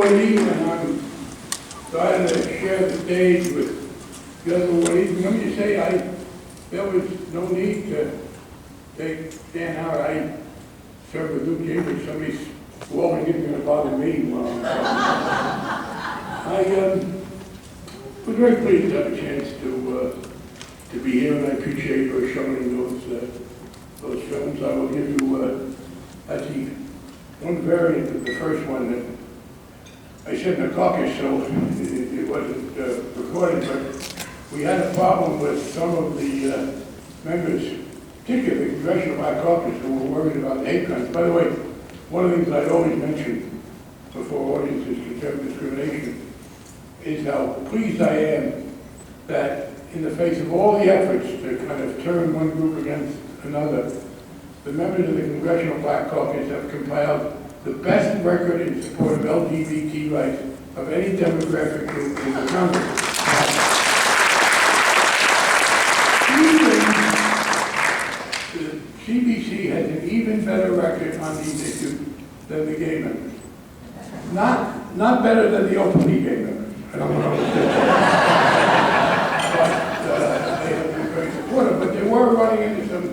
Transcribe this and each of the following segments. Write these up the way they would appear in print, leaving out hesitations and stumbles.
Whitey, and I'm glad to share the stage with the other Whiteys. Let me just say, there was no need to take Dan out. I serve with Luke Gingrich. Somebody's walking in going to bother me while I'm talking. I was very pleased to have a chance to be here, and I appreciate your showing those films. I will give you actually one variant of the first one that I said in the caucus, so it wasn't recorded, but we had a problem with some of the members, particularly the Congressional Black Caucus, who were worried about hate crimes. By the way, one of the things I always mention before audiences concerned with discrimination is how pleased I am that in the face of all the efforts to kind of turn one group against another, the members of the Congressional Black Caucus have compiled the best record in support of LGBT rights of any demographic group in the Congress. The CBC has an even better record on these issues than the gay members. Not better than the openly gay members. I don't know what to say. But they have been very supportive. But they were running into some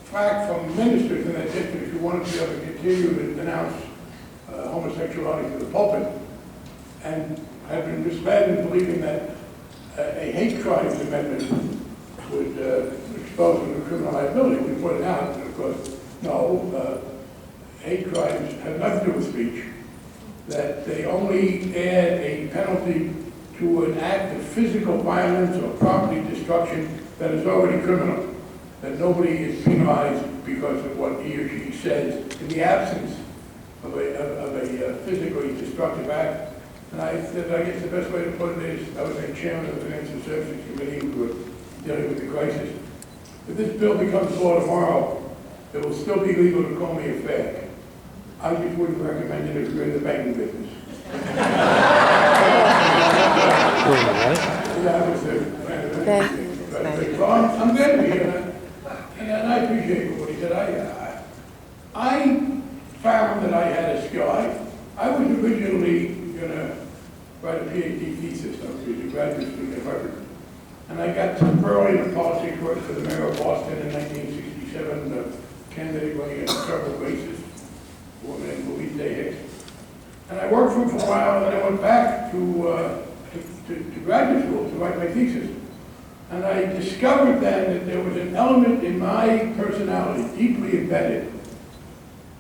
flack from ministers in that district who wanted to be able to continue to denounce homosexuality to the pulpit, and have been misled in believing that a hate crimes amendment would expose them to criminal liability. We put it out, and of course, no, hate crimes have nothing to do with speech, that they only add a penalty to an act of physical violence or property destruction that is already criminal, that nobody is penalized because of what he or she says in the absence of a physically destructive act. And I said, I guess the best way to put it is, I was a chairman of the Financial Services Committee who were dealing with the crisis. If this bill becomes law tomorrow, it will still be legal to call me a fag. I just wouldn't recommend it if you're in the banking business. I'm glad to be here, and I appreciate what he said. I found that I had a skill. I was originally going to write a PhD thesis. I was a graduate student at Harvard. And I got temporarily into politics, worked for the mayor of Boston in 1967, a candidate running against several races, a woman named Louise Day Hicks. And I worked for him for a while, and then I went back to graduate school to write my thesis. And I discovered then that there was an element in my personality, deeply embedded,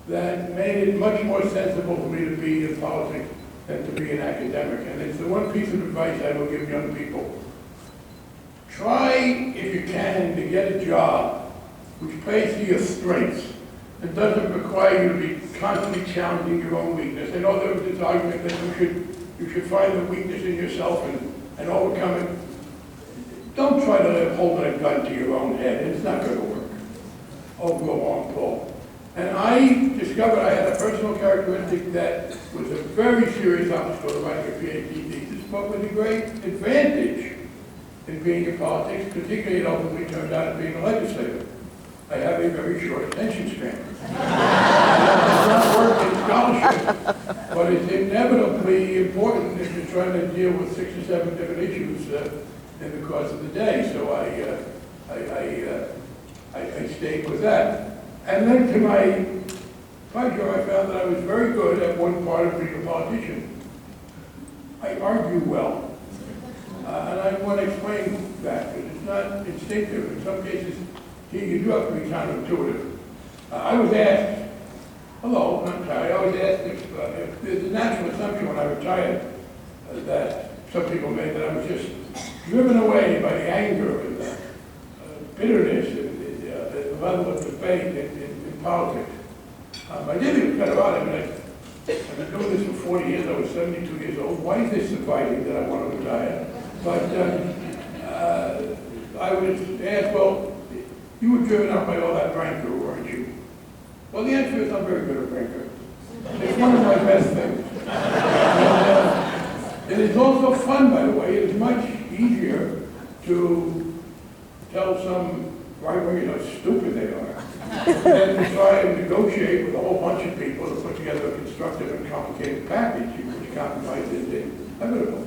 that made it much more sensible for me to be in politics than to be an academic. And it's the one piece of advice I will give young people. Try, if you can, to get a job which plays to your strengths and doesn't require you to be constantly challenging your own weakness. I know there was this argument that you should find the weakness in yourself and overcome it. Don't try to hold a gun to your own head. It's not going to work over a long pull. And I discovered I had a personal characteristic that was a very serious obstacle to writing a PhD thesis, but with a great advantage in being in politics, particularly it ultimately turned out to being a legislator. I have a very short attention span. It does not work in scholarship, but it's inevitably important if you're trying to deal with 6 or 7 different issues in the course of the day. So I stayed with that. And then to my pleasure, I found that I was very good at one part of being a politician. I argue well. And I want to explain that, because it's not instinctive. In some cases, you do have to be counterintuitive. I was asked, I was asked if there's a natural assumption when I retired that some people made that I was just driven away by the anger and the bitterness and the level of debate in politics. I did think it was kind of odd. I mean, I've been doing this for 40 years. I was 72 years old. Why is this surprising that I want to retire? But I was asked, well, you were driven up by all that rancor, weren't you? Well, the answer is I'm very good at rancor. It's one of my best things. And it's also fun, by the way. It's much easier to tell some right-wingers how stupid they are and then to try and negotiate with a whole bunch of people to put together a constructive and complicated package, which compromise is inevitable.